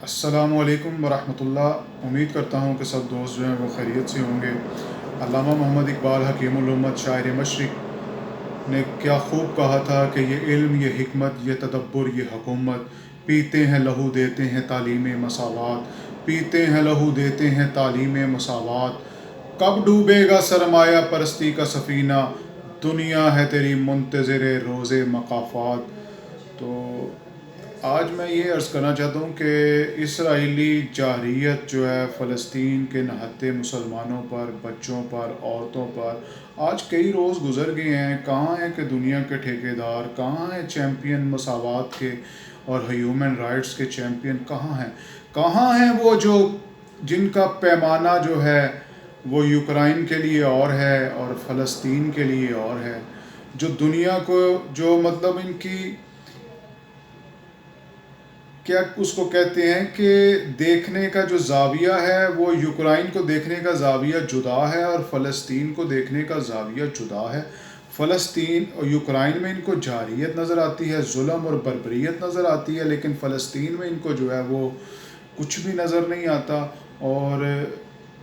السلام علیکم ورحمۃ اللہ۔ امید کرتا ہوں کہ سب دوست جو ہیں وہ خیریت سے ہوں گے۔ علامہ محمد اقبال حکیم الامت شاعر مشرق نے کیا خوب کہا تھا کہ یہ علم، یہ حکمت، یہ تدبر، یہ حکومت، پیتے ہیں لہو دیتے ہیں تعلیم مساوات، پیتے ہیں لہو دیتے ہیں تعلیم مساوات، کب ڈوبے گا سرمایہ پرستی کا سفینہ، دنیا ہے تیری منتظر روز مقافات۔ تو آج میں یہ عرض کرنا چاہتا ہوں کہ اسرائیلی جارحیت جو ہے فلسطین کے نہتے مسلمانوں پر، بچوں پر، عورتوں پر آج کئی روز گزر گئے ہیں۔ کہاں ہیں کہ دنیا کے ٹھیکیدار، کہاں ہیں چیمپئن مساوات کے اور ہیومن رائٹس کے چیمپئن، کہاں ہیں وہ جو جن کا پیمانہ جو ہے وہ یوکرائن کے لیے اور ہے اور فلسطین کے لیے اور ہے، جو دنیا کو جو مطلب ان کی کیا اس کو کہتے ہیں کہ دیکھنے کا جو زاویہ ہے وہ یوکرائن کو دیکھنے کا زاویہ جدا ہے اور فلسطین کو دیکھنے کا زاویہ جدا ہے۔ فلسطین اور یوکرائن میں ان کو جارحیت نظر آتی ہے، ظلم اور بربریت نظر آتی ہے، لیکن فلسطین میں ان کو جو ہے وہ کچھ بھی نظر نہیں آتا، اور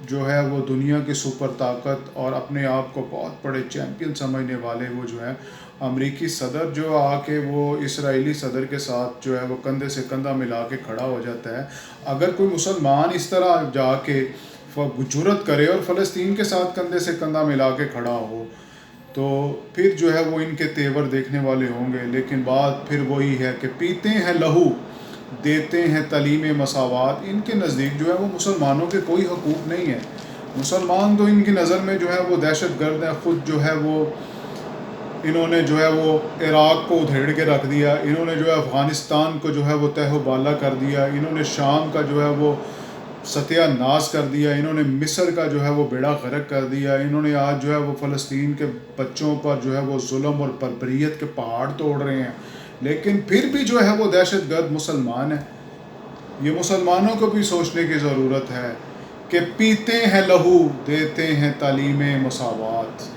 جو ہے وہ دنیا کی سپر طاقت اور اپنے آپ کو بہت بڑے چیمپئن سمجھنے والے وہ جو ہے امریکی صدر جو آ کے وہ اسرائیلی صدر کے ساتھ جو ہے وہ کندھے سے کندھا ملا کے کھڑا ہو جاتا ہے۔ اگر کوئی مسلمان اس طرح جا کے جرأت کرے اور فلسطین کے ساتھ کندھے سے کندھا ملا کے کھڑا ہو تو پھر جو ہے وہ ان کے تیور دیکھنے والے ہوں گے، لیکن بات پھر وہی ہے کہ پیتے ہیں لہو دیتے ہیں تعلیم مساوات۔ ان کے نزدیک جو ہے وہ مسلمانوں کے کوئی حقوق نہیں ہے۔ مسلمان تو ان کی نظر میں جو ہے وہ دہشت گرد ہیں، خود جو ہے وہ انہوں نے جو ہے وہ عراق کو ادھیڑ کے رکھ دیا، انہوں نے جو ہے افغانستان کو جو ہے وہ تہہ و بالا کر دیا، انہوں نے شام کا جو ہے وہ ستیہ ناش کر دیا، انہوں نے مصر کا جو ہے وہ بیڑا غرق کر دیا، انہوں نے آج جو ہے وہ فلسطین کے بچوں پر جو ہے وہ ظلم اور بربریت کے پہاڑ توڑ رہے ہیں، لیکن پھر بھی جو ہے وہ دہشت گرد مسلمان ہیں۔ یہ مسلمانوں کو بھی سوچنے کی ضرورت ہے کہ پیتے ہیں لہو دیتے ہیں تعلیم مساوات۔